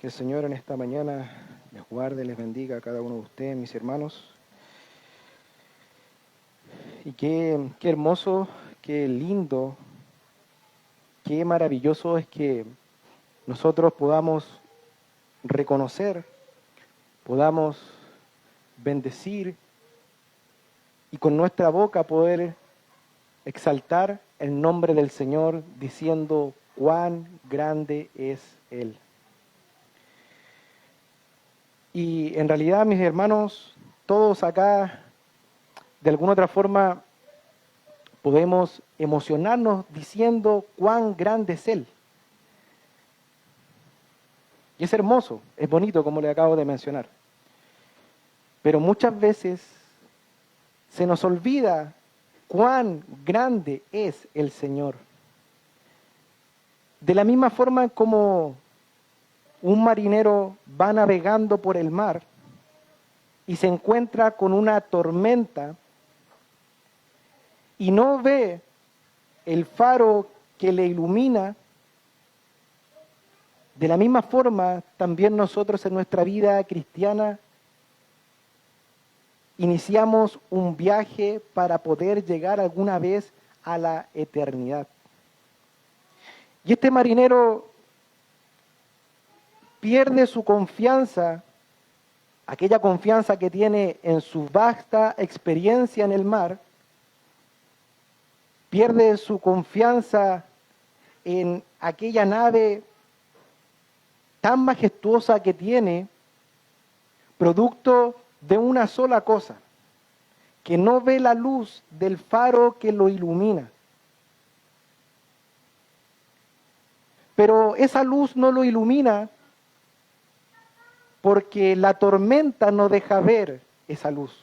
Que el Señor en esta mañana les guarde, les bendiga a cada uno de ustedes, mis hermanos. Y qué hermoso, qué lindo, qué maravilloso es que nosotros podamos reconocer, podamos bendecir y con nuestra boca poder exaltar el nombre del Señor diciendo cuán grande es Él. Y en realidad, mis hermanos, todos acá, de alguna otra forma, podemos emocionarnos diciendo cuán grande es Él. Y es hermoso, es bonito, como le acabo de mencionar. Pero muchas veces se nos olvida cuán grande es el Señor. De la misma forma como un marinero va navegando por el mar y se encuentra con una tormenta y no ve el faro que le ilumina, de la misma forma también nosotros en nuestra vida cristiana iniciamos un viaje para poder llegar alguna vez a la eternidad. Y este marinero pierde su confianza, aquella confianza que tiene en su vasta experiencia en el mar, pierde su confianza en aquella nave tan majestuosa que tiene, producto de una sola cosa, que no ve la luz del faro que lo ilumina. Pero esa luz no lo ilumina porque la tormenta no deja ver esa luz.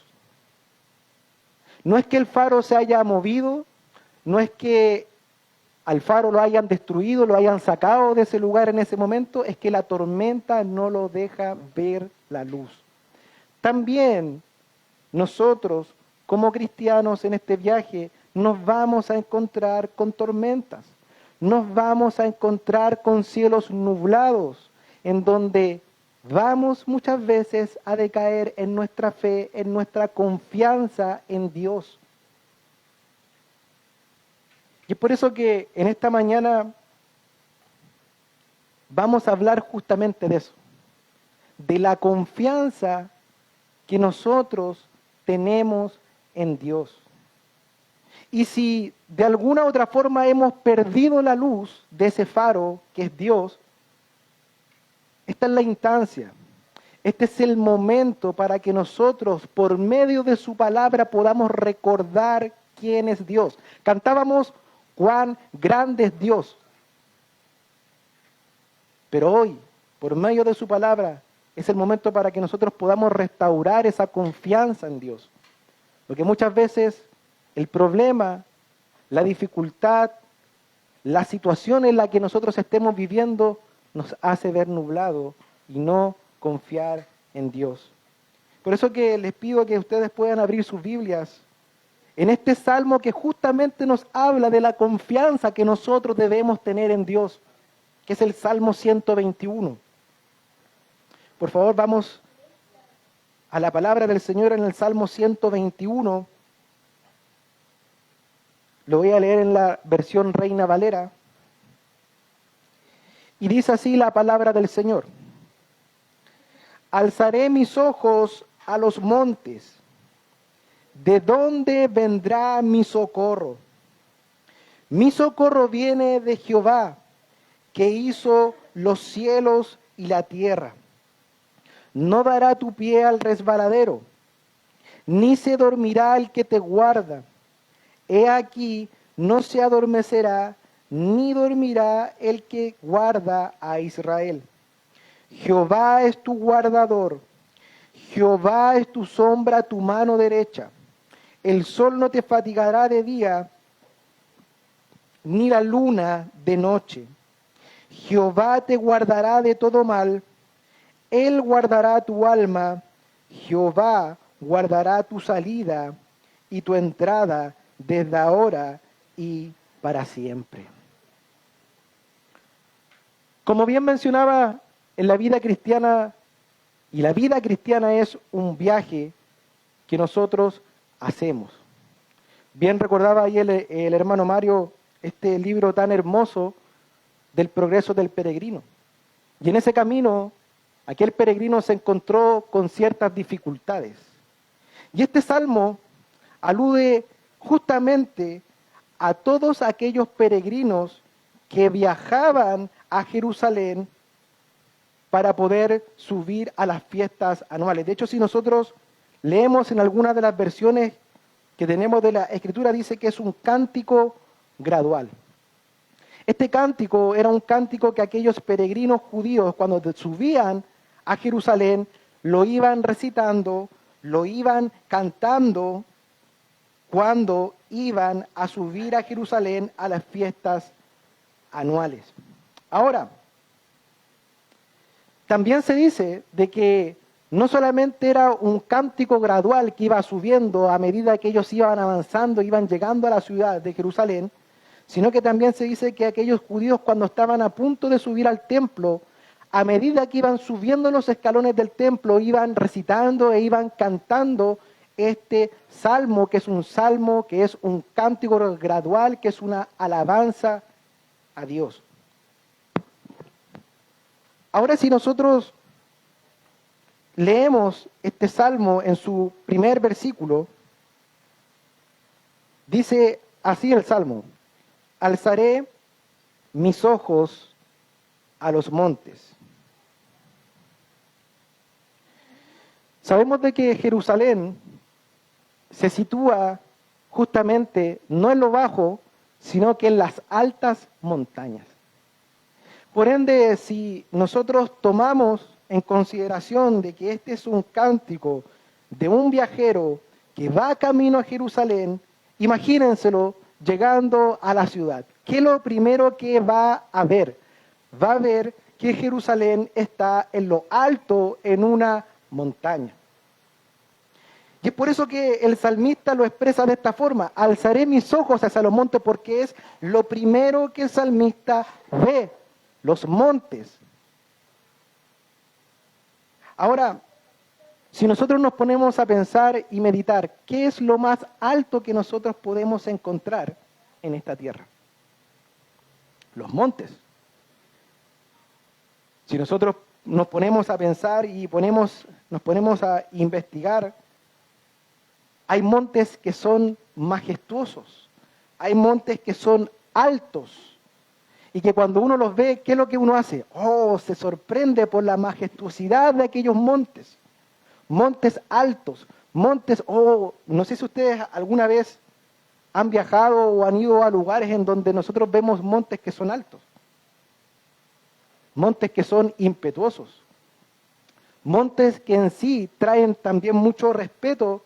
No es que el faro se haya movido, no es que al faro lo hayan destruido, lo hayan sacado de ese lugar en ese momento, es que la tormenta no lo deja ver la luz. También nosotros, como cristianos en este viaje, nos vamos a encontrar con tormentas, nos vamos a encontrar con cielos nublados, en donde vamos muchas veces a decaer en nuestra fe, en nuestra confianza en Dios. Y es por eso que en esta mañana vamos a hablar justamente de eso, de la confianza que nosotros tenemos en Dios. Y si de alguna u otra forma hemos perdido la luz de ese faro que es Dios, esta es la instancia, este es el momento para que nosotros, por medio de su palabra, podamos recordar quién es Dios. Cantábamos cuán grande es Dios. Pero hoy, por medio de su palabra, es el momento para que nosotros podamos restaurar esa confianza en Dios. Porque muchas veces el problema, la dificultad, la situación en la que nosotros estemos viviendo nos hace ver nublado y no confiar en Dios. Por eso que les pido que ustedes puedan abrir sus Biblias en este salmo que justamente nos habla de la confianza que nosotros debemos tener en Dios, que es el Salmo 121. Por favor, vamos a la palabra del Señor en el Salmo 121. Lo voy a leer en la versión Reina Valera. Y dice así la palabra del Señor. Alzaré mis ojos a los montes. ¿De dónde vendrá mi socorro? Mi socorro viene de Jehová, que hizo los cielos y la tierra. No dará tu pie al resbaladero, ni se dormirá el que te guarda. He aquí, no se adormecerá, ni dormirá el que guarda a Israel. Jehová es tu guardador, Jehová es tu sombra, tu mano derecha. El sol no te fatigará de día, ni la luna de noche. Jehová te guardará de todo mal, Él guardará tu alma, Jehová guardará tu salida y tu entrada desde ahora y para siempre. Como bien mencionaba en la vida cristiana, y la vida cristiana es un viaje que nosotros hacemos. Bien recordaba ahí el hermano Mario este libro tan hermoso del progreso del peregrino. Y en ese camino, aquel peregrino se encontró con ciertas dificultades. Y este salmo alude justamente a todos aquellos peregrinos que viajaban a Jerusalén para poder subir a las fiestas anuales. De hecho, si nosotros leemos en algunas de las versiones que tenemos de la Escritura, dice que es un cántico gradual. Este cántico era un cántico que aquellos peregrinos judíos, cuando subían a Jerusalén, lo iban recitando, lo iban cantando cuando iban a subir a Jerusalén a las fiestas anuales. Ahora, también se dice de que no solamente era un cántico gradual que iba subiendo a medida que ellos iban avanzando, iban llegando a la ciudad de Jerusalén, sino que también se dice que aquellos judíos cuando estaban a punto de subir al templo, a medida que iban subiendo los escalones del templo, iban recitando e iban cantando este salmo, que es un cántico gradual, que es una alabanza a Dios. Ahora, si nosotros leemos este salmo en su primer versículo, dice así el salmo: alzaré mis ojos a los montes. Sabemos de que Jerusalén se sitúa justamente no en lo bajo, sino que en las altas montañas. Por ende, si nosotros tomamos en consideración de que este es un cántico de un viajero que va camino a Jerusalén, imagínenselo llegando a la ciudad. ¿Qué es lo primero que va a ver? Va a ver que Jerusalén está en lo alto, en una montaña. Y es por eso que el salmista lo expresa de esta forma: alzaré mis ojos hacia los montes, porque es lo primero que el salmista ve, los montes. Ahora, si nosotros nos ponemos a pensar y meditar, ¿qué es lo más alto que nosotros podemos encontrar en esta tierra? Los montes. Si nosotros nos ponemos a pensar y nos ponemos a investigar, hay montes que son majestuosos, hay montes que son altos, y que cuando uno los ve, ¿qué es lo que uno hace? Se sorprende por la majestuosidad de aquellos montes. Montes altos, montes, no sé si ustedes alguna vez han viajado o han ido a lugares en donde nosotros vemos montes que son altos, montes que son impetuosos, montes que en sí traen también mucho respeto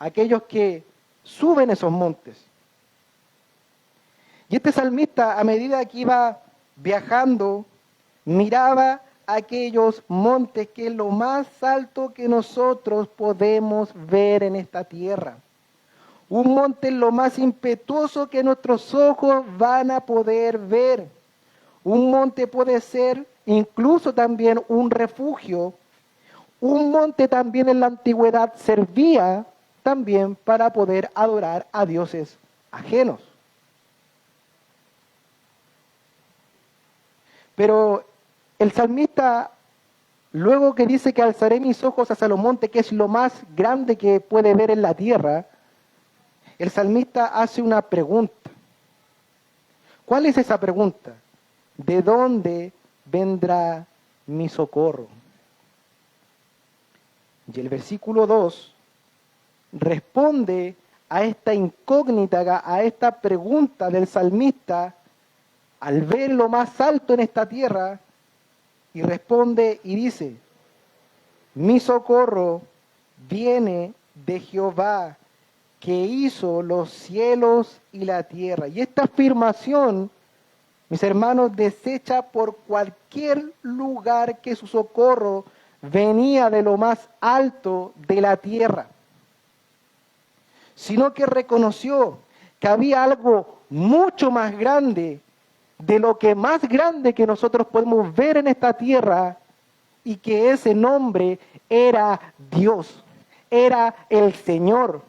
a aquellos que suben esos montes. Y este salmista, a medida que iba viajando, miraba aquellos montes, que es lo más alto que nosotros podemos ver en esta tierra. Un monte es lo más impetuoso que nuestros ojos van a poder ver. Un monte puede ser incluso también un refugio. Un monte también en la antigüedad servía también para poder adorar a dioses ajenos. Pero el salmista, luego que dice que alzaré mis ojos hacia los montes, que es lo más grande que puede ver en la tierra, el salmista hace una pregunta. ¿Cuál es esa pregunta? ¿De dónde vendrá mi socorro? Y el versículo 2 responde a esta incógnita, a esta pregunta del salmista, al ver lo más alto en esta tierra, y responde y dice: mi socorro viene de Jehová, que hizo los cielos y la tierra. Y esta afirmación, mis hermanos, desecha por cualquier lugar que su socorro venía de lo más alto de la tierra, sino que reconoció que había algo mucho más grande, de lo que más grande que nosotros podemos ver en esta tierra, y que ese nombre era Dios, era el Señor.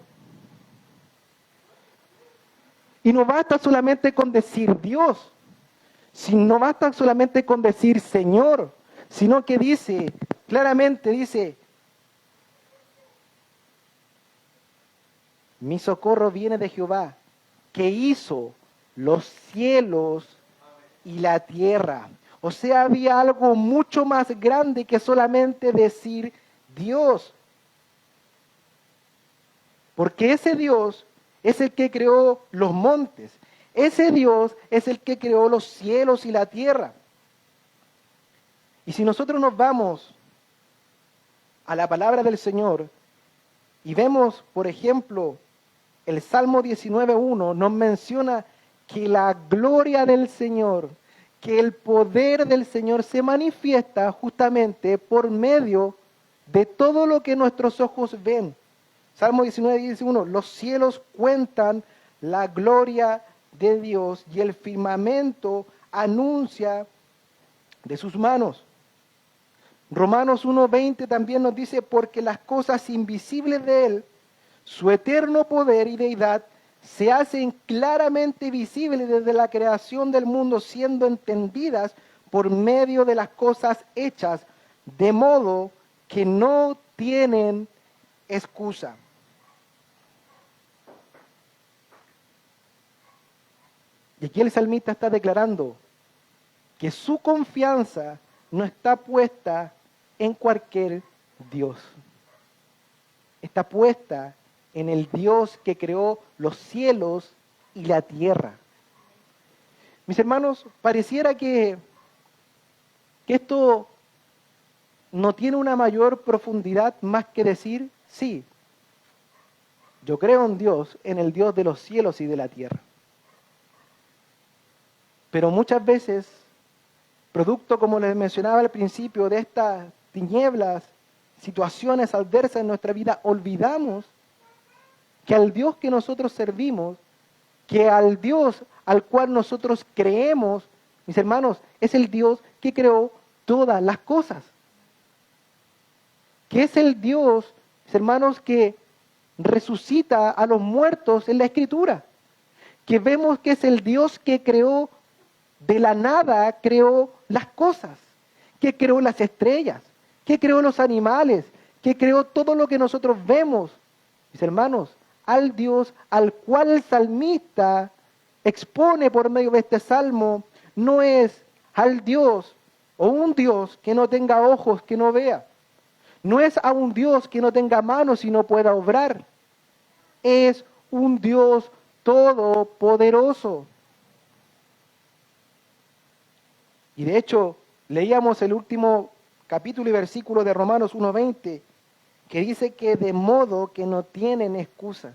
Y no basta solamente con decir Dios, no basta solamente con decir Señor, sino que dice, claramente dice, mi socorro viene de Jehová, que hizo los cielos y la tierra. O sea, había algo mucho más grande que solamente decir Dios. Porque ese Dios es el que creó los montes. Ese Dios es el que creó los cielos y la tierra. Y si nosotros nos vamos a la palabra del Señor y vemos, por ejemplo, el Salmo 19.1 nos menciona que la gloria del Señor, que el poder del Señor se manifiesta justamente por medio de todo lo que nuestros ojos ven. Salmo 19.1, los cielos cuentan la gloria de Dios y el firmamento anuncia de sus manos. Romanos 1.20 también nos dice, porque las cosas invisibles de Él, su eterno poder y deidad, se hacen claramente visibles desde la creación del mundo, siendo entendidas por medio de las cosas hechas, de modo que no tienen excusa. Y aquí el salmista está declarando que su confianza no está puesta en cualquier Dios. Está puesta en el Dios que creó los cielos y la tierra. Mis hermanos, pareciera que esto no tiene una mayor profundidad más que decir, sí, yo creo en Dios, en el Dios de los cielos y de la tierra. Pero muchas veces, producto, como les mencionaba al principio, de estas tinieblas, situaciones adversas en nuestra vida, olvidamos que al Dios que nosotros servimos, que al Dios al cual nosotros creemos, mis hermanos, es el Dios que creó todas las cosas. Que es el Dios, mis hermanos, que resucita a los muertos en la Escritura. Que vemos que es el Dios que creó de la nada, creó las cosas. Que creó las estrellas, que creó los animales, que creó todo lo que nosotros vemos. Mis hermanos, al Dios al cual el salmista expone por medio de este salmo, no es al Dios o un Dios que no tenga ojos, que no vea. No es a un Dios que no tenga manos y no pueda obrar. Es un Dios todopoderoso. Y de hecho, leíamos el último capítulo y versículo de Romanos 1.20, que dice que de modo que no tienen excusa.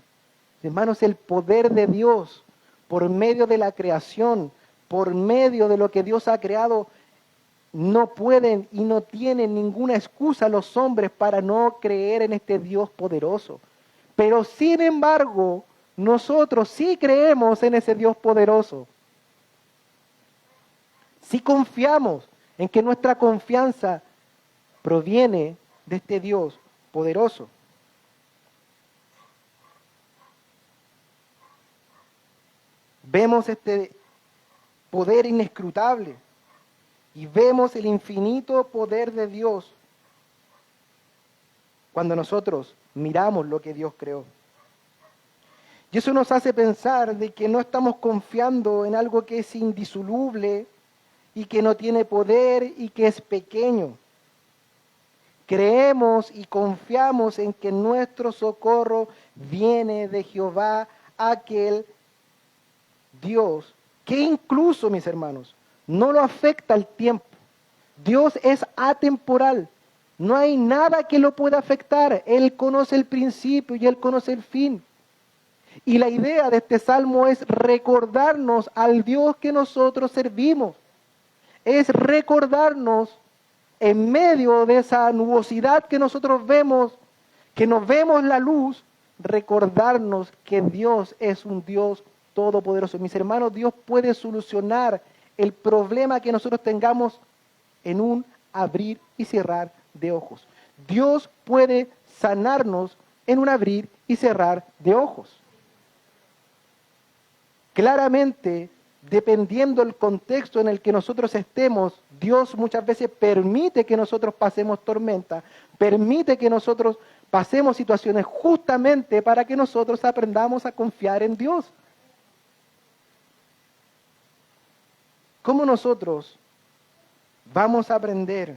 Hermanos, el poder de Dios por medio de la creación, por medio de lo que Dios ha creado, no pueden y no tienen ninguna excusa los hombres para no creer en este Dios poderoso. Pero sin embargo, nosotros sí creemos en ese Dios poderoso. Sí confiamos en que nuestra confianza proviene de este Dios poderoso. Vemos este poder inescrutable y vemos el infinito poder de Dios cuando nosotros miramos lo que Dios creó. Y eso nos hace pensar de que no estamos confiando en algo que es indisoluble y que no tiene poder y que es pequeño. Creemos y confiamos en que nuestro socorro viene de Jehová, aquel Dios que incluso, mis hermanos, no lo afecta el tiempo. Dios es atemporal. No hay nada que lo pueda afectar. Él conoce el principio y Él conoce el fin. Y la idea de este salmo es recordarnos al Dios que nosotros servimos. Es recordarnos en medio de esa nubosidad que nosotros vemos, que nos vemos la luz, recordarnos que Dios es un Dios todopoderoso. Mis hermanos, Dios puede solucionar el problema que nosotros tengamos en un abrir y cerrar de ojos. Dios puede sanarnos en un abrir y cerrar de ojos. Claramente, dependiendo del contexto en el que nosotros estemos, Dios muchas veces permite que nosotros pasemos tormenta, permite que nosotros pasemos situaciones justamente para que nosotros aprendamos a confiar en Dios. ¿Cómo nosotros vamos a aprender a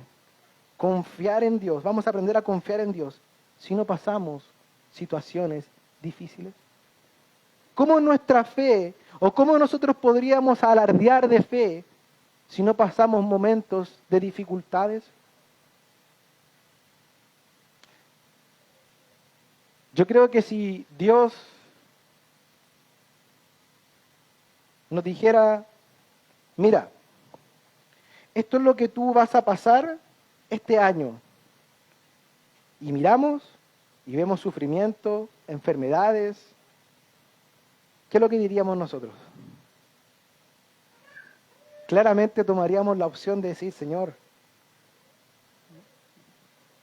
confiar en Dios? Vamos a aprender a confiar en Dios si no pasamos situaciones difíciles. ¿Cómo nuestra fe o cómo nosotros podríamos alardear de fe si no pasamos momentos de dificultades? Yo creo que si Dios nos dijera, mira, esto es lo que tú vas a pasar este año, y miramos y vemos sufrimiento, enfermedades, ¿qué es lo que diríamos nosotros? Claramente tomaríamos la opción de decir, Señor,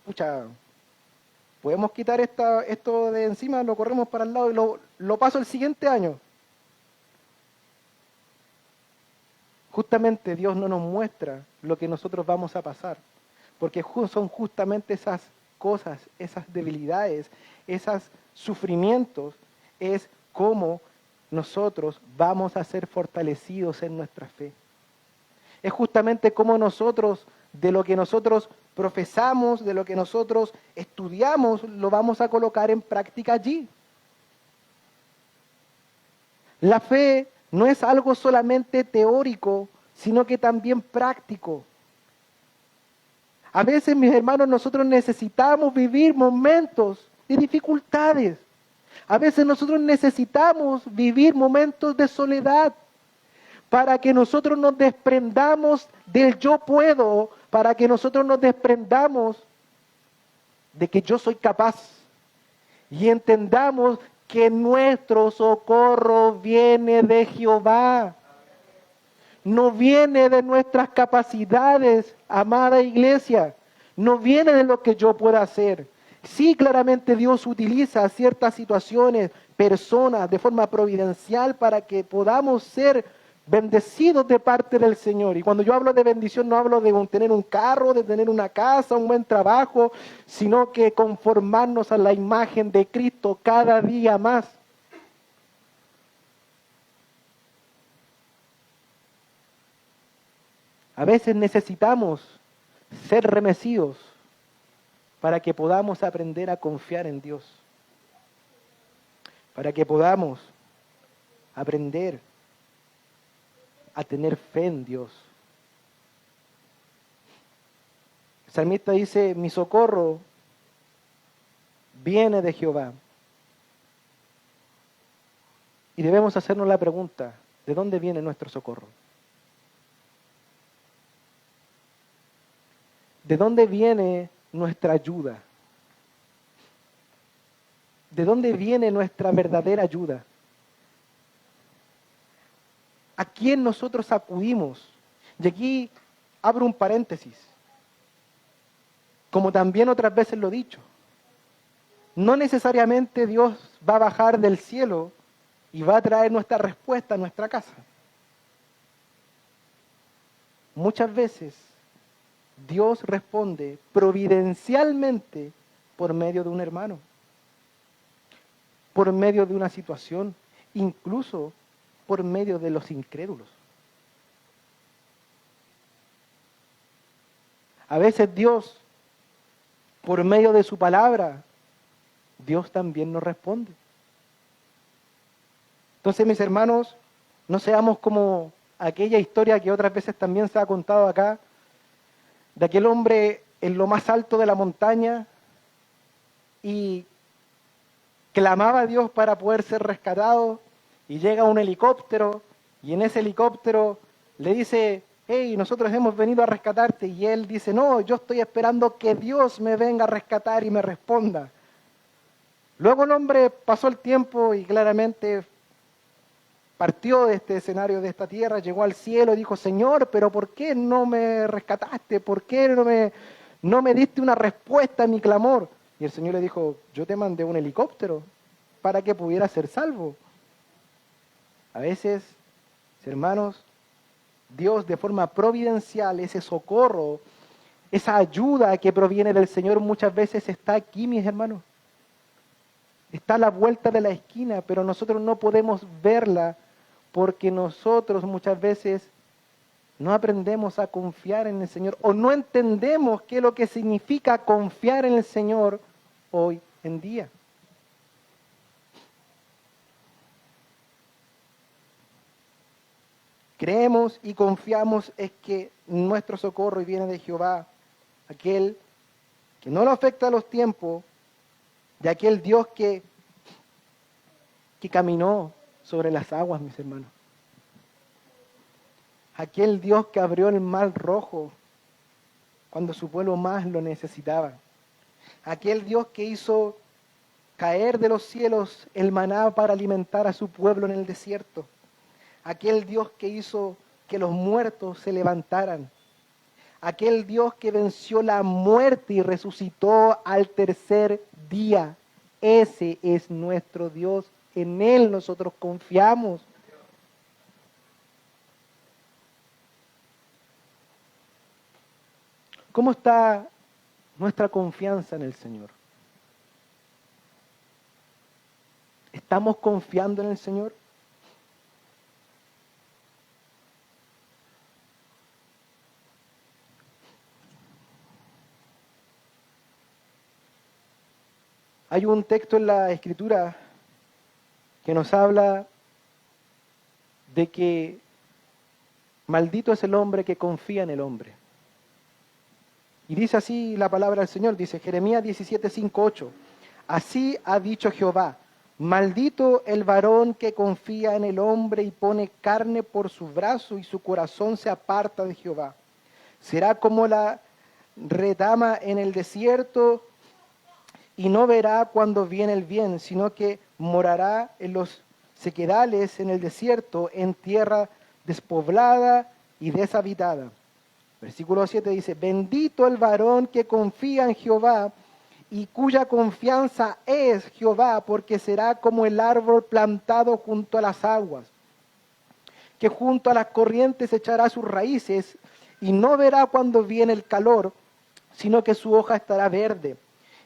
pucha, podemos quitar esto de encima, lo corremos para el lado y lo paso el siguiente año. Justamente Dios no nos muestra lo que nosotros vamos a pasar, porque son justamente esas cosas, esas debilidades, esos sufrimientos, es cómo nosotros vamos a ser fortalecidos en nuestra fe. Es justamente cómo nosotros, de lo que nosotros profesamos, de lo que nosotros estudiamos, lo vamos a colocar en práctica allí. La fe no es algo solamente teórico, sino que también práctico. A veces, mis hermanos, nosotros necesitamos vivir momentos de dificultades. A veces nosotros necesitamos vivir momentos de soledad para que nosotros nos desprendamos del yo puedo, para que nosotros nos desprendamos de que yo soy capaz y entendamos que nuestro socorro viene de Jehová. No viene de nuestras capacidades, amada iglesia. No viene de lo que yo pueda hacer. Sí, claramente Dios utiliza ciertas situaciones, personas, de forma providencial para que podamos ser bendecidos de parte del Señor. Y cuando yo hablo de bendición, no hablo de tener un carro, de tener una casa, un buen trabajo, sino que conformarnos a la imagen de Cristo cada día más. A veces necesitamos ser remecidos para que podamos aprender a confiar en Dios, para que podamos aprender a tener fe en Dios. El salmista dice, mi socorro viene de Jehová. Y debemos hacernos la pregunta, ¿de dónde viene nuestro socorro? ¿De dónde viene nuestra ayuda? ¿De dónde viene nuestra verdadera ayuda? ¿A quién nosotros acudimos? Y aquí abro un paréntesis. Como también otras veces lo he dicho, no necesariamente Dios va a bajar del cielo y va a traer nuestra respuesta a nuestra casa. Muchas veces Dios responde providencialmente por medio de un hermano, por medio de una situación, incluso por medio de los incrédulos. A veces Dios, por medio de su palabra, Dios también nos responde. Entonces, mis hermanos, no seamos como aquella historia que otras veces también se ha contado acá, de aquel hombre en lo más alto de la montaña y clamaba a Dios para poder ser rescatado, y llega un helicóptero y en ese helicóptero le dice, hey, nosotros hemos venido a rescatarte, y él dice, no, yo estoy esperando que Dios me venga a rescatar y me responda. Luego el hombre pasó el tiempo y claramente partió de este escenario, de esta tierra, llegó al cielo, dijo, Señor, pero ¿por qué no me rescataste? ¿Por qué no me diste una respuesta a mi clamor? Y el Señor le dijo, yo te mandé un helicóptero para que pudieras ser salvo. A veces, hermanos, Dios de forma providencial, ese socorro, esa ayuda que proviene del Señor muchas veces está aquí, mis hermanos. Está a la vuelta de la esquina, pero nosotros no podemos verla porque nosotros muchas veces no aprendemos a confiar en el Señor o no entendemos qué es lo que significa confiar en el Señor hoy en día. Creemos y confiamos es que nuestro socorro viene de Jehová, aquel que no lo afecta a los tiempos, de aquel Dios que caminó sobre las aguas, mis hermanos. Aquel Dios que abrió el mar rojo cuando su pueblo más lo necesitaba. Aquel Dios que hizo caer de los cielos el maná para alimentar a su pueblo en el desierto. Aquel Dios que hizo que los muertos se levantaran. Aquel Dios que venció la muerte y resucitó al tercer día. Ese es nuestro Dios. En Él nosotros confiamos. ¿Cómo está nuestra confianza en el Señor? ¿Estamos confiando en el Señor? Hay un texto en la Escritura que nos habla de que maldito es el hombre que confía en el hombre. Y dice así la palabra del Señor, dice Jeremías 17, 5, 8. Así ha dicho Jehová, maldito el varón que confía en el hombre y pone carne por su brazo y su corazón se aparta de Jehová. Será como la redama en el desierto y no verá cuando viene el bien, sino que morará en los sequedales en el desierto, en tierra despoblada y deshabitada. Versículo 7 dice, bendito el varón que confía en Jehová y cuya confianza es Jehová, porque será como el árbol plantado junto a las aguas, que junto a las corrientes echará sus raíces y no verá cuando viene el calor, sino que su hoja estará verde.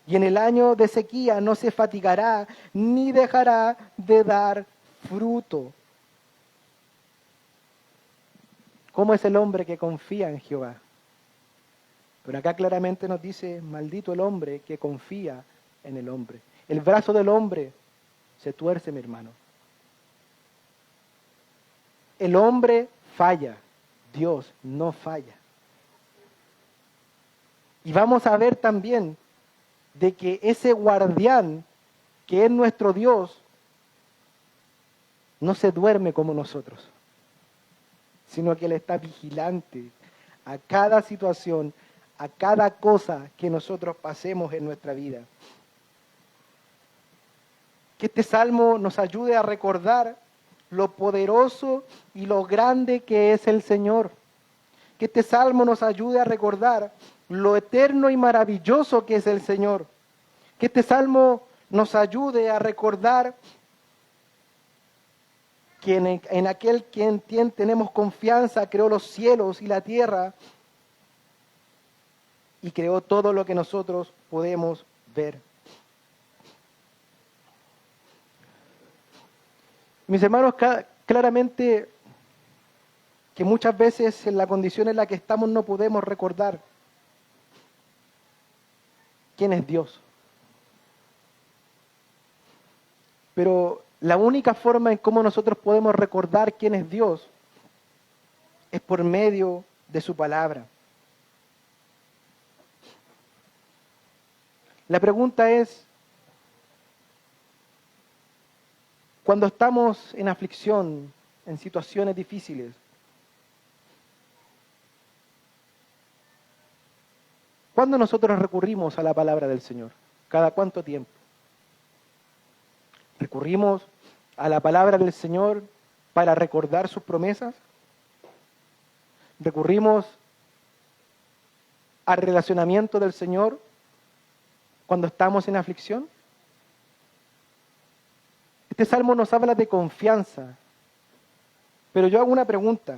Y en el año de sequía no se fatigará, ni dejará de dar fruto. ¿Cómo es el hombre que confía en Jehová? Pero acá claramente nos dice, maldito el hombre que confía en el hombre. El brazo del hombre se tuerce, mi hermano. El hombre falla, Dios no falla. Y vamos a ver también de que ese guardián que es nuestro Dios no se duerme como nosotros, sino que Él está vigilante a cada situación, a cada cosa que nosotros pasemos en nuestra vida. Que este salmo nos ayude a recordar lo poderoso y lo grande que es el Señor. Que este salmo nos ayude a recordar lo eterno y maravilloso que es el Señor. Que este salmo nos ayude a recordar que en aquel quien tenemos confianza creó los cielos y la tierra y creó todo lo que nosotros podemos ver. Mis hermanos, claramente que muchas veces en la condición en la que estamos no podemos recordar quién es Dios. Pero la única forma en cómo nosotros podemos recordar quién es Dios es por medio de su palabra. La pregunta es, cuando estamos en aflicción, en situaciones difíciles, ¿cuándo nosotros recurrimos a la palabra del Señor? ¿Cada cuánto tiempo? Recurrimos a la palabra del Señor para recordar sus promesas? ¿Recurrimos al relacionamiento del Señor cuando estamos en aflicción? Este salmo nos habla de confianza, pero yo hago una pregunta.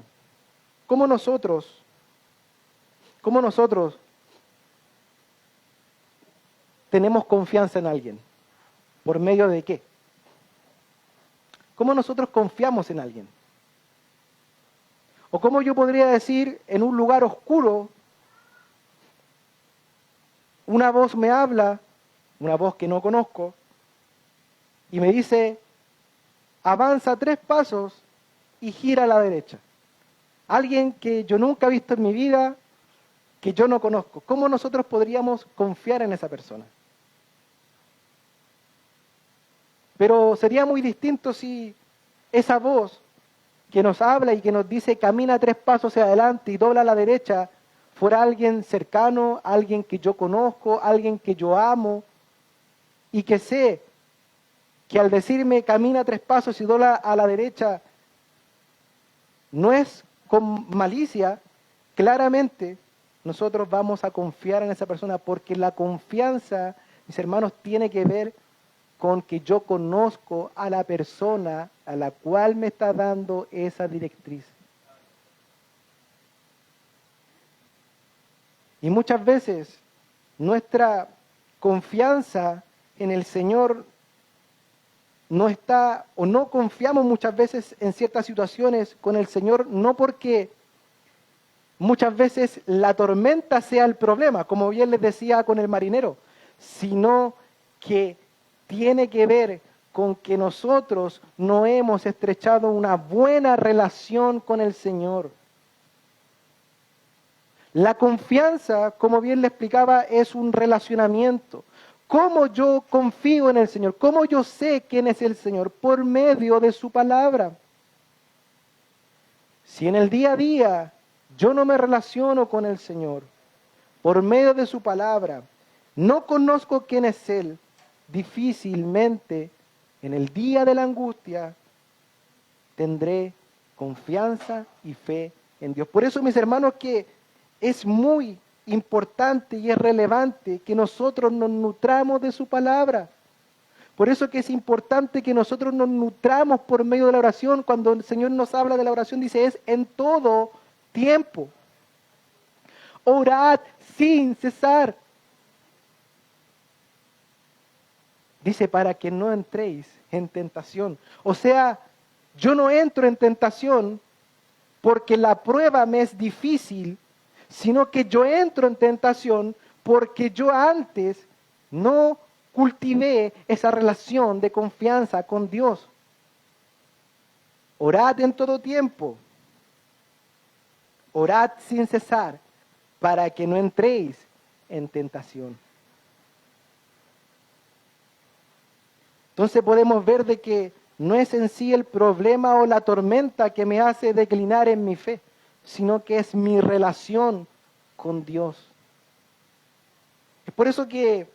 ¿Cómo nosotros tenemos confianza en alguien? ¿Por medio de qué? ¿Cómo nosotros confiamos en alguien? ¿O cómo yo podría decir en un lugar oscuro, una voz me habla, una voz que no conozco, y me dice, avanza 3 pasos y gira a la derecha? Alguien que yo nunca he visto en mi vida, que yo no conozco. ¿Cómo nosotros podríamos confiar en esa persona? Pero sería muy distinto si esa voz que nos habla y que nos dice camina 3 pasos hacia adelante y dobla a la derecha, fuera alguien cercano, alguien que yo conozco, alguien que yo amo, y que sé que al decirme camina 3 pasos y dobla a la derecha, no es con malicia, claramente nosotros vamos a confiar en esa persona, porque la confianza, mis hermanos, tiene que ver con que yo conozco a la persona a la cual me está dando esa directriz. Y muchas veces nuestra confianza en el Señor no está, o no confiamos muchas veces en ciertas situaciones con el Señor, no porque muchas veces la tormenta sea el problema, como bien les decía con el marinero, sino que tiene que ver con que nosotros no hemos estrechado una buena relación con el Señor. La confianza, como bien le explicaba, es un relacionamiento. ¿Cómo yo confío en el Señor? ¿Cómo yo sé quién es el Señor? Por medio de su palabra. Si en el día a día yo no me relaciono con el Señor, por medio de su palabra, no conozco quién es Él, difícilmente en el día de la angustia tendré confianza y fe en Dios. Por eso, mis hermanos, que es muy importante y es relevante que nosotros nos nutramos de su palabra. Por eso que es importante que nosotros nos nutramos por medio de la oración. Cuando el Señor nos habla de la oración, dice, es en todo tiempo. Orad sin cesar. Dice, para que no entréis en tentación. O sea, yo no entro en tentación porque la prueba me es difícil, sino que yo entro en tentación porque yo antes no cultivé esa relación de confianza con Dios. Orad en todo tiempo. Orad sin cesar para que no entréis en tentación. Entonces podemos ver de que no es en sí el problema o la tormenta que me hace declinar en mi fe, sino que es mi relación con Dios. Es por eso que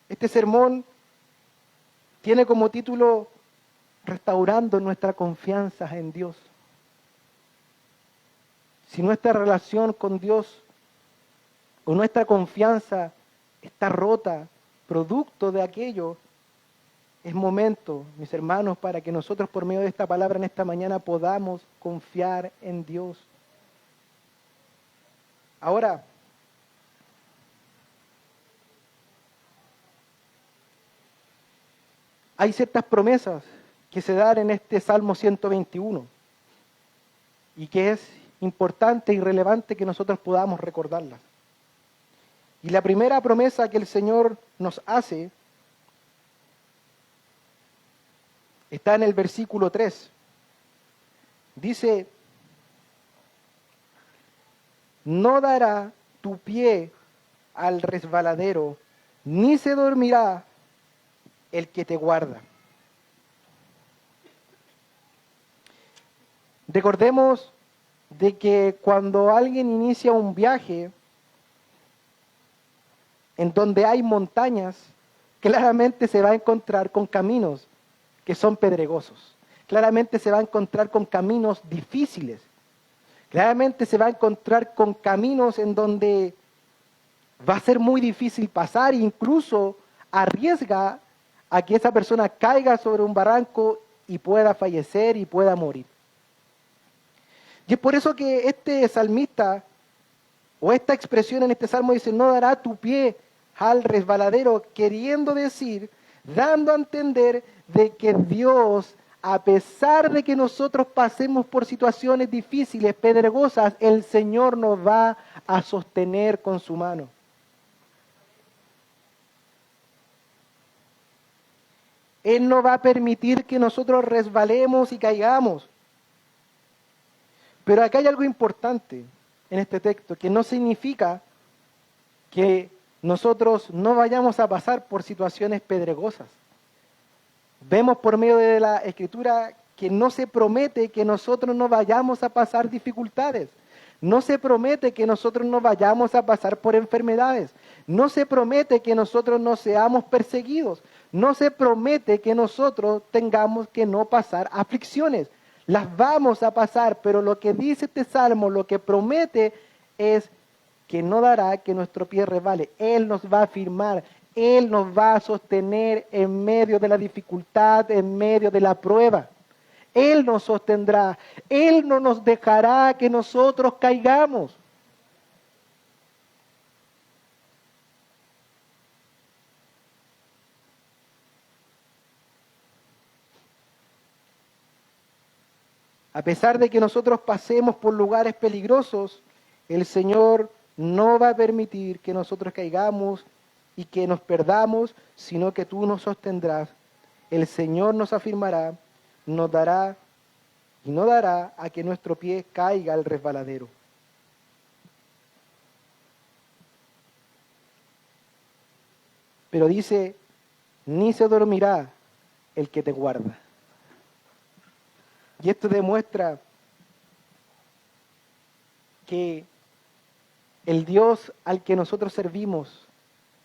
este sermón tiene como título Restaurando nuestra confianza en Dios. Si nuestra relación con Dios o nuestra confianza está rota, producto de aquello, es momento, mis hermanos, para que nosotros por medio de esta palabra en esta mañana podamos confiar en Dios. Ahora, hay ciertas promesas que se dan en este Salmo 121 y que es importante y relevante que nosotros podamos recordarlas. Y la primera promesa que el Señor nos hace está en el versículo 3. Dice, no dará tu pie al resbaladero, ni se dormirá el que te guarda. Recordemos de que cuando alguien inicia un viaje en donde hay montañas, claramente se va a encontrar con caminos que son pedregosos. claramente se va a encontrar con caminos difíciles. Claramente se va a encontrar con caminos en donde va a ser muy difícil pasar e incluso arriesga a que esa persona caiga sobre un barranco y pueda fallecer y pueda morir. Y es por eso que este salmista, o esta expresión en este salmo dice, no dará tu pie al resbaladero, queriendo decir, dando a entender de que Dios, a pesar de que nosotros pasemos por situaciones difíciles, pedregosas, el Señor nos va a sostener con su mano. Él no va a permitir que nosotros resbalemos y caigamos. Pero acá hay algo importante en este texto, que no significa que nosotros no vayamos a pasar por situaciones pedregosas. Vemos por medio de la Escritura que no se promete que nosotros no vayamos a pasar dificultades. No se promete que nosotros no vayamos a pasar por enfermedades. No se promete que nosotros no seamos perseguidos. No se promete que nosotros tengamos que no pasar aflicciones. Las vamos a pasar, pero lo que dice este salmo, lo que promete es que no dará que nuestro pie resbale. Él nos va a afirmar, Él nos va a sostener en medio de la dificultad, en medio de la prueba. Él nos sostendrá, Él no nos dejará que nosotros caigamos. A pesar de que nosotros pasemos por lugares peligrosos, el Señor no va a permitir que nosotros caigamos y que nos perdamos, sino que tú nos sostendrás. El Señor nos afirmará, nos dará y no dará a que nuestro pie caiga al resbaladero. Pero dice, ni se dormirá el que te guarda. Y esto demuestra que el Dios al que nosotros servimos,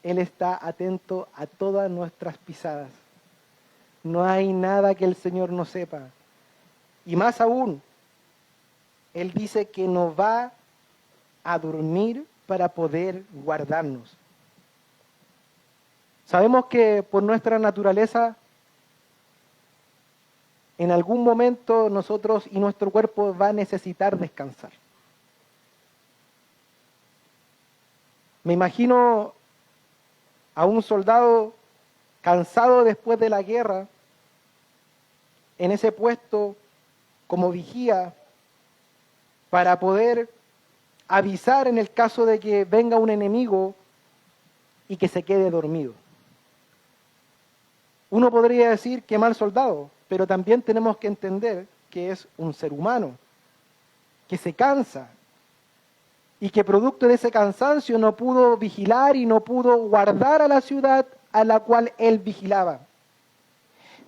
Él está atento a todas nuestras pisadas. No hay nada que el Señor no sepa. Y más aún, Él dice que nos va a dormir para poder guardarnos. Sabemos que por nuestra naturaleza, en algún momento nosotros y nuestro cuerpo va a necesitar descansar. Me imagino a un soldado cansado después de la guerra, en ese puesto como vigía, para poder avisar en el caso de que venga un enemigo y que se quede dormido. Uno podría decir que mal soldado, pero también tenemos que entender que es un ser humano, que se cansa, y que producto de ese cansancio no pudo vigilar y no pudo guardar a la ciudad a la cual él vigilaba.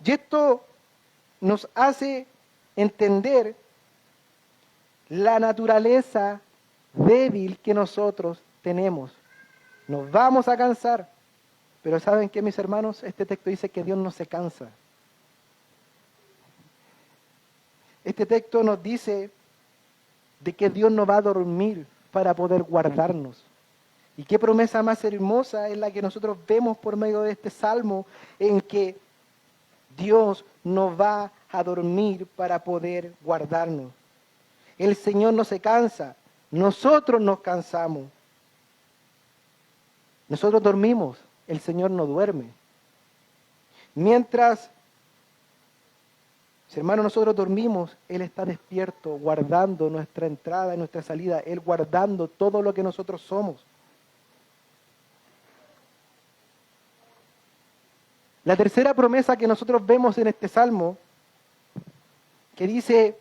Y esto nos hace entender la naturaleza débil que nosotros tenemos. Nos vamos a cansar, pero ¿saben qué, mis hermanos? Este texto dice que Dios no se cansa. Este texto nos dice de que Dios no va a dormir para poder guardarnos. Y qué promesa más hermosa es la que nosotros vemos por medio de este salmo, en que Dios no va a dormir para poder guardarnos. El Señor no se cansa, nosotros nos cansamos. Nosotros dormimos, el Señor no duerme. Mientras, hermanos, nosotros dormimos, Él está despierto, guardando nuestra entrada y nuestra salida, Él guardando todo lo que nosotros somos. La tercera promesa que nosotros vemos en este salmo, que dice,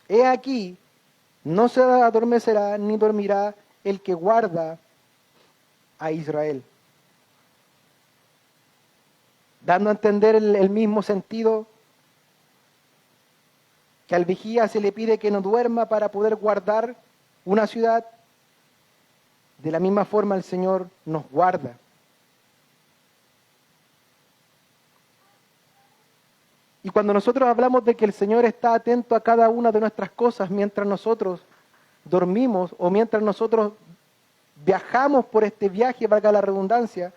he aquí, no se adormecerá ni dormirá el que guarda a Israel. Dando a entender el mismo sentido, que al vigía se le pide que no duerma para poder guardar una ciudad, de la misma forma el Señor nos guarda. Y cuando nosotros hablamos de que el Señor está atento a cada una de nuestras cosas mientras nosotros dormimos o mientras nosotros viajamos por este viaje, valga la redundancia,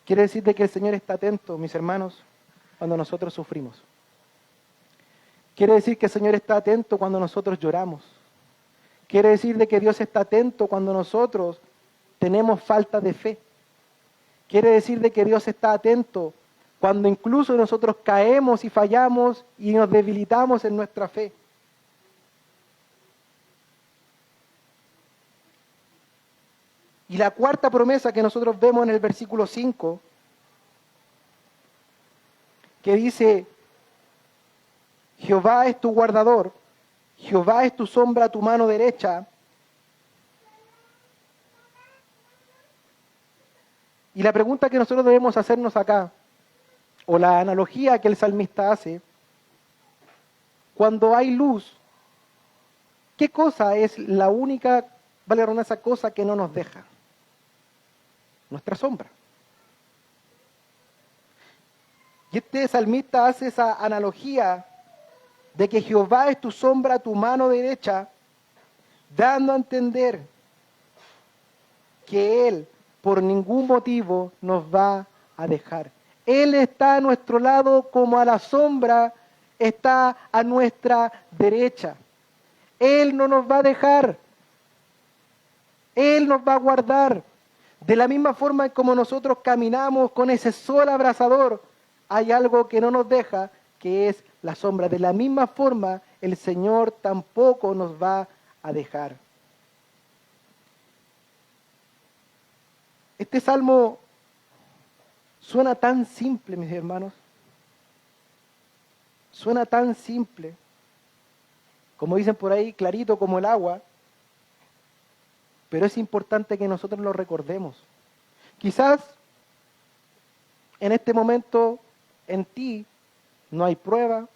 quiere decir de que el Señor está atento, mis hermanos, cuando nosotros sufrimos. Quiere decir que el Señor está atento cuando nosotros lloramos. Quiere decir de que Dios está atento cuando nosotros tenemos falta de fe. Quiere decir de que Dios está atento cuando incluso nosotros caemos y fallamos y nos debilitamos en nuestra fe. Y la cuarta promesa que nosotros vemos en el versículo 5, que dice, Jehová es tu guardador, Jehová es tu sombra a tu mano derecha. Y la pregunta que nosotros debemos hacernos acá, o la analogía que el salmista hace, cuando hay luz, ¿qué cosa es la única, vale la redundancia, cosa que no nos deja? Nuestra sombra. Y este salmista hace esa analogía de que Jehová es tu sombra a tu mano derecha, dando a entender que Él por ningún motivo nos va a dejar. Él está a nuestro lado como a la sombra está a nuestra derecha. Él no nos va a dejar. Él nos va a guardar. De la misma forma como nosotros caminamos con ese sol abrasador, hay algo que no nos deja, que es la sombra. De la misma forma, el Señor tampoco nos va a dejar. Este salmo suena tan simple, mis hermanos. Suena tan simple. Como dicen por ahí, clarito como el agua. Pero es importante que nosotros lo recordemos. Quizás en este momento en ti no hay prueba,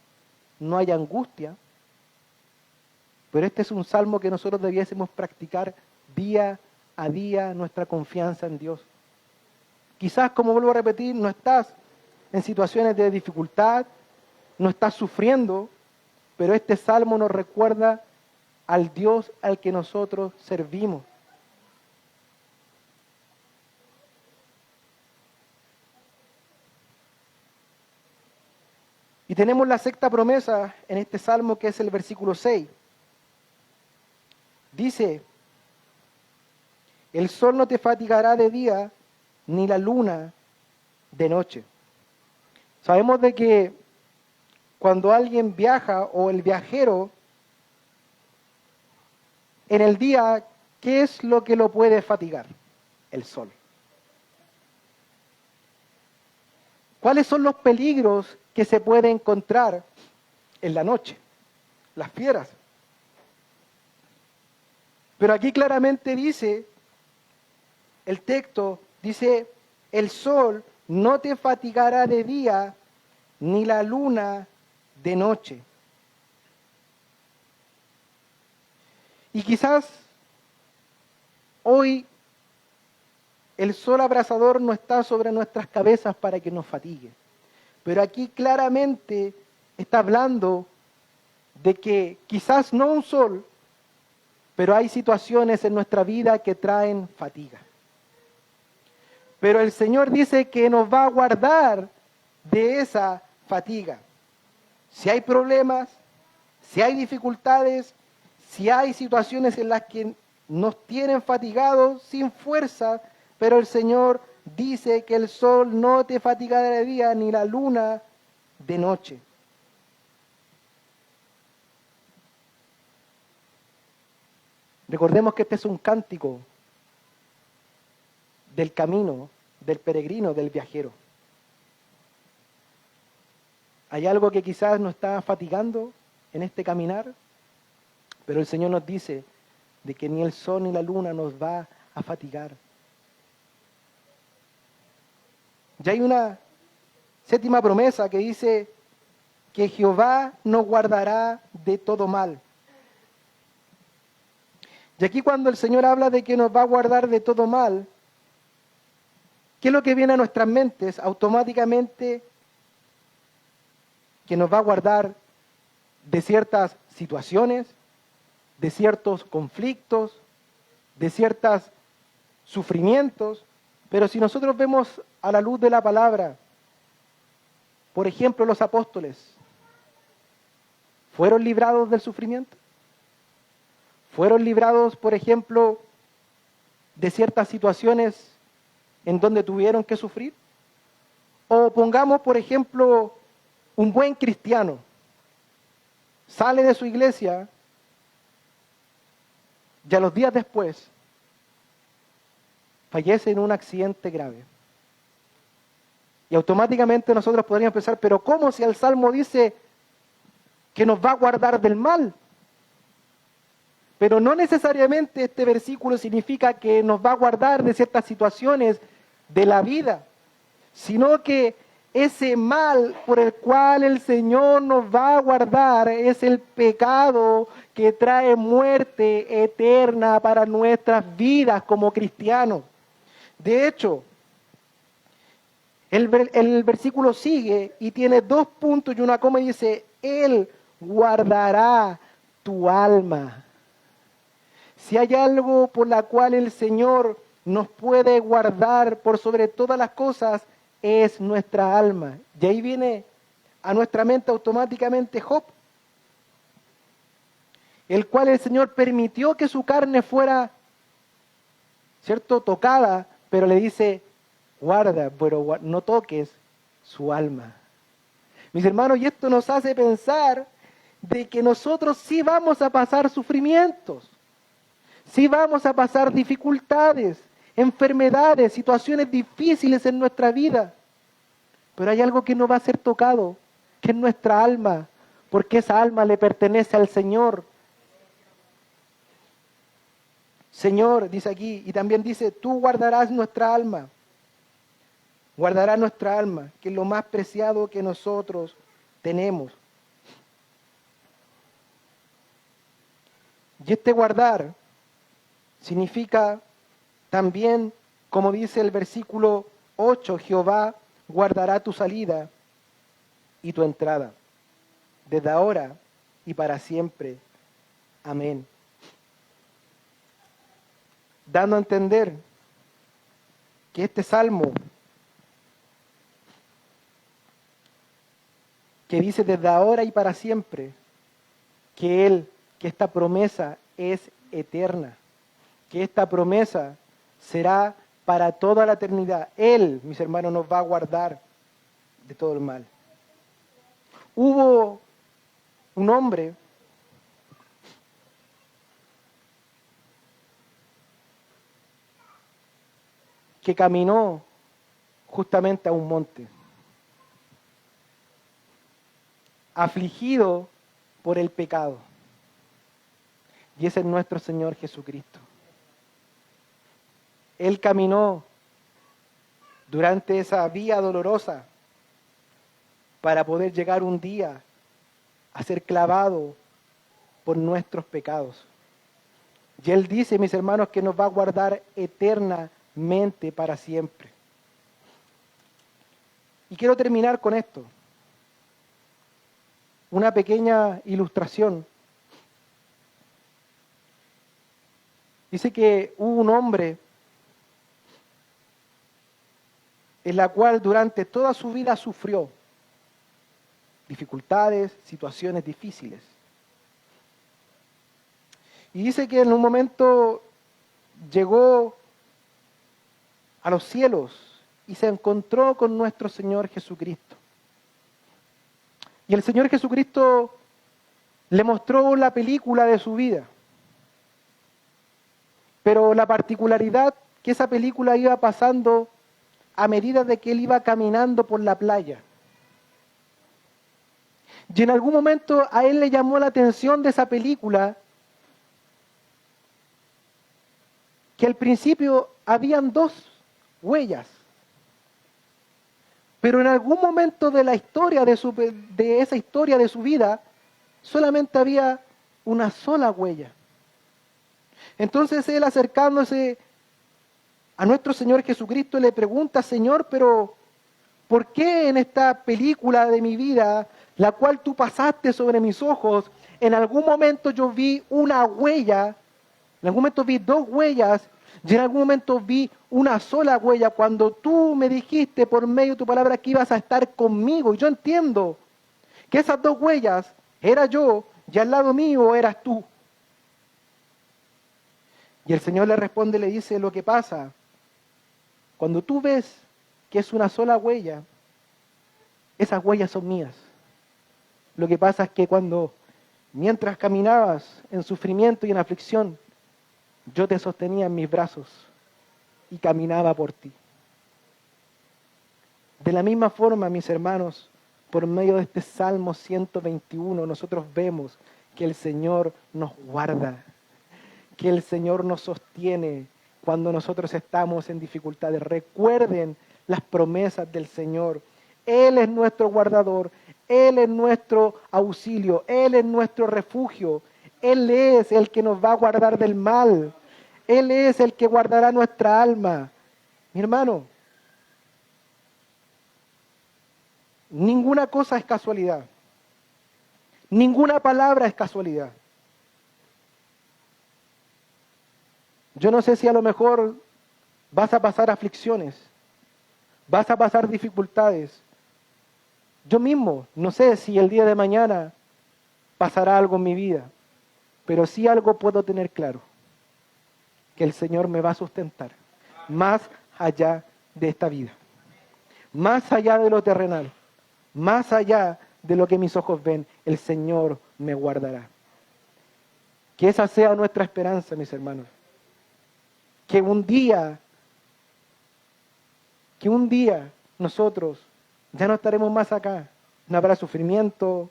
no hay angustia, pero este es un salmo que nosotros debiésemos practicar día a día, nuestra confianza en Dios. Quizás, como vuelvo a repetir, no estás en situaciones de dificultad, no estás sufriendo, pero este salmo nos recuerda al Dios al que nosotros servimos. Y tenemos la sexta promesa en este salmo, que es el versículo 6. Dice, el sol no te fatigará de día, ni la luna de noche. Sabemos de que cuando alguien viaja o el viajero, en el día, ¿qué es lo que lo puede fatigar? El sol. ¿Cuáles son los peligros que se puede encontrar en la noche? Las fieras. Pero aquí claramente dice, el texto dice, el sol no te fatigará de día, ni la luna de noche. Y quizás hoy el sol abrasador no está sobre nuestras cabezas para que nos fatigue. Pero aquí claramente está hablando de que quizás no un sol, pero hay situaciones en nuestra vida que traen fatiga. Pero el Señor dice que nos va a guardar de esa fatiga. Si hay problemas, si hay dificultades, si hay situaciones en las que nos tienen fatigados, sin fuerza, pero el Señor dice que el sol no te fatigará de día, ni la luna de noche. Recordemos que este es un cántico del camino, del peregrino, del viajero. Hay algo que quizás nos está fatigando en este caminar, pero el Señor nos dice de que ni el sol ni la luna nos va a fatigar. Ya hay una séptima promesa que dice que Jehová nos guardará de todo mal. Y aquí cuando el Señor habla de que nos va a guardar de todo mal, ¿qué es lo que viene a nuestras mentes? Automáticamente que nos va a guardar de ciertas situaciones, de ciertos conflictos, de ciertos sufrimientos, pero si nosotros vemos a la luz de la palabra, por ejemplo, los apóstoles, ¿fueron librados del sufrimiento? ¿Fueron librados, por ejemplo, de ciertas situaciones en donde tuvieron que sufrir? O pongamos, por ejemplo, un buen cristiano sale de su iglesia y a los días después fallece en un accidente grave. Y automáticamente nosotros podríamos pensar, pero ¿cómo si el Salmo dice que nos va a guardar del mal? Pero no necesariamente este versículo significa que nos va a guardar de ciertas situaciones de la vida, sino que ese mal por el cual el Señor nos va a guardar es el pecado que trae muerte eterna para nuestras vidas como cristianos. De hecho, el versículo sigue y tiene 2 puntos y una coma y dice, Él guardará tu alma. Si hay algo por la cual el Señor nos puede guardar por sobre todas las cosas, es nuestra alma. Y ahí viene a nuestra mente automáticamente Job, el cual el Señor permitió que su carne fuera, ¿cierto?, tocada, pero le dice, guarda, pero no toques su alma. Mis hermanos, y esto nos hace pensar de que nosotros sí vamos a pasar sufrimientos, sí vamos a pasar dificultades, enfermedades, situaciones difíciles en nuestra vida. Pero hay algo que no va a ser tocado, que es nuestra alma, porque esa alma le pertenece al Señor. Señor, dice aquí, y también dice, tú guardarás nuestra alma. Guardarás nuestra alma, que es lo más preciado que nosotros tenemos. Y este guardar significa también, como dice el versículo 8, Jehová guardará tu salida y tu entrada, desde ahora y para siempre. Amén. Dando a entender que este salmo, que dice desde ahora y para siempre, que esta promesa es eterna, que esta promesa será para toda la eternidad. Él, mis hermanos, nos va a guardar de todo el mal. Hubo un hombre que caminó justamente a un monte, afligido por el pecado. Y ese es nuestro Señor Jesucristo. Él caminó durante esa vía dolorosa para poder llegar un día a ser clavado por nuestros pecados. Y Él dice, mis hermanos, que nos va a guardar eternamente para siempre. Y quiero terminar con esto. Una pequeña ilustración. Dice que hubo un hombre en la cual durante toda su vida sufrió dificultades, situaciones difíciles. Y dice que en un momento llegó a los cielos y se encontró con nuestro Señor Jesucristo. Y el Señor Jesucristo le mostró la película de su vida. Pero la particularidad que esa película iba pasando a medida de que él iba caminando por la playa. Y en algún momento a él le llamó la atención de esa película que al principio habían 2 huellas. Pero en algún momento de la historia de esa historia de su vida, solamente había una sola huella. Entonces él, acercándose a nuestro Señor Jesucristo, le pregunta, Señor, pero ¿por qué en esta película de mi vida la cual tú pasaste sobre mis ojos, en algún momento yo vi una huella, en algún momento vi dos huellas, y en algún momento vi una sola huella cuando tú me dijiste por medio de tu palabra que ibas a estar conmigo. Y yo entiendo que esas dos huellas era yo y al lado mío eras tú. Y el Señor le responde y le dice: lo que pasa, cuando tú ves que es una sola huella, esas huellas son mías. Lo que pasa es que mientras caminabas en sufrimiento y en aflicción, yo te sostenía en mis brazos y caminaba por ti. De la misma forma, mis hermanos, por medio de este Salmo 121, nosotros vemos que el Señor nos guarda, que el Señor nos sostiene cuando nosotros estamos en dificultades. Recuerden las promesas del Señor. Él es nuestro guardador, Él es nuestro auxilio, Él es nuestro refugio. Él es el que nos va a guardar del mal. Él es el que guardará nuestra alma. Mi hermano, ninguna cosa es casualidad. Ninguna palabra es casualidad. Yo no sé si a lo mejor vas a pasar aflicciones, vas a pasar dificultades. Yo mismo no sé si el día de mañana pasará algo en mi vida, pero sí algo puedo tener claro, que el Señor me va a sustentar más allá de esta vida, más allá de lo terrenal, más allá de lo que mis ojos ven, el Señor me guardará. Que esa sea nuestra esperanza, mis hermanos. Que un día nosotros ya no estaremos más acá. No habrá sufrimiento,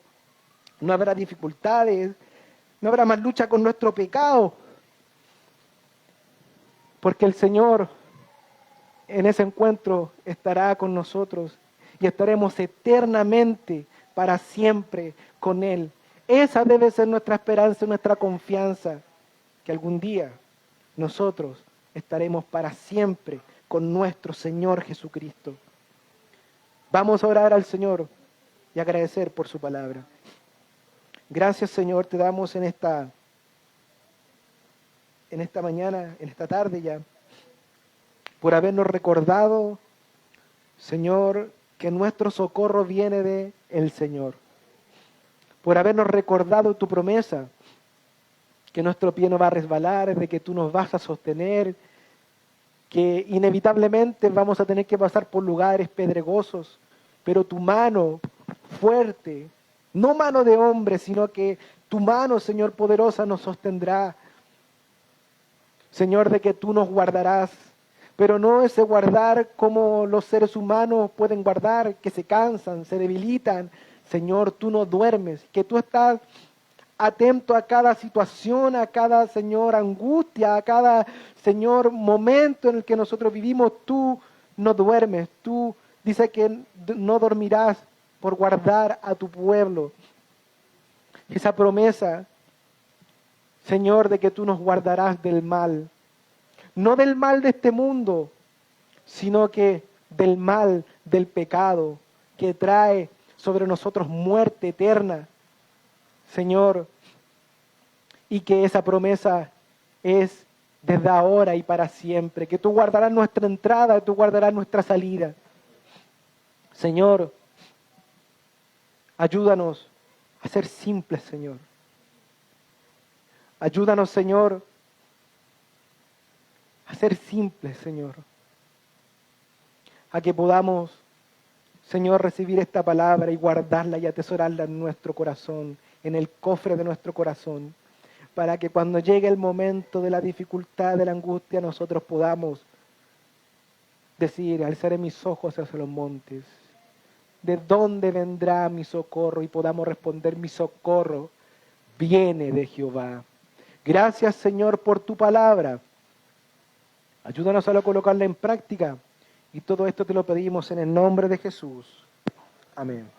no habrá dificultades, no habrá más lucha con nuestro pecado. Porque el Señor en ese encuentro estará con nosotros y estaremos eternamente, para siempre, con Él. Esa debe ser nuestra esperanza, nuestra confianza, que algún día nosotros estaremos para siempre con nuestro Señor Jesucristo. Vamos a orar al Señor y agradecer por su palabra. Gracias, Señor, te damos en esta mañana, en esta tarde ya, por habernos recordado, Señor, que nuestro socorro viene de el Señor. Por habernos recordado tu promesa, que nuestro pie no va a resbalar, de que tú nos vas a sostener, que inevitablemente vamos a tener que pasar por lugares pedregosos, pero tu mano fuerte, no mano de hombre, sino que tu mano, Señor, poderosa nos sostendrá. Señor, de que tú nos guardarás, pero no ese guardar como los seres humanos pueden guardar, que se cansan, se debilitan. Señor, tú no duermes, que tú estás atento a cada situación, a cada, Señor, angustia, a cada, Señor, momento en el que nosotros vivimos. Tú no duermes, tú dices que no dormirás por guardar a tu pueblo. Esa promesa, Señor, de que tú nos guardarás del mal, no del mal de este mundo, sino que del mal del pecado que trae sobre nosotros muerte eterna, Señor, y que esa promesa es desde ahora y para siempre, que tú guardarás nuestra entrada y tú guardarás nuestra salida. Señor, ayúdanos a ser simples, Señor. Ayúdanos, Señor, a ser simples, Señor. A que podamos, Señor, recibir esta palabra y guardarla y atesorarla en nuestro corazón, en el cofre de nuestro corazón, para que cuando llegue el momento de la dificultad, de la angustia, nosotros podamos decir: alzaré mis ojos hacia los montes, ¿de dónde vendrá mi socorro? Y podamos responder: mi socorro viene de Jehová. Gracias, Señor, por tu palabra. Ayúdanos a colocarla en práctica. Y todo esto te lo pedimos en el nombre de Jesús. Amén.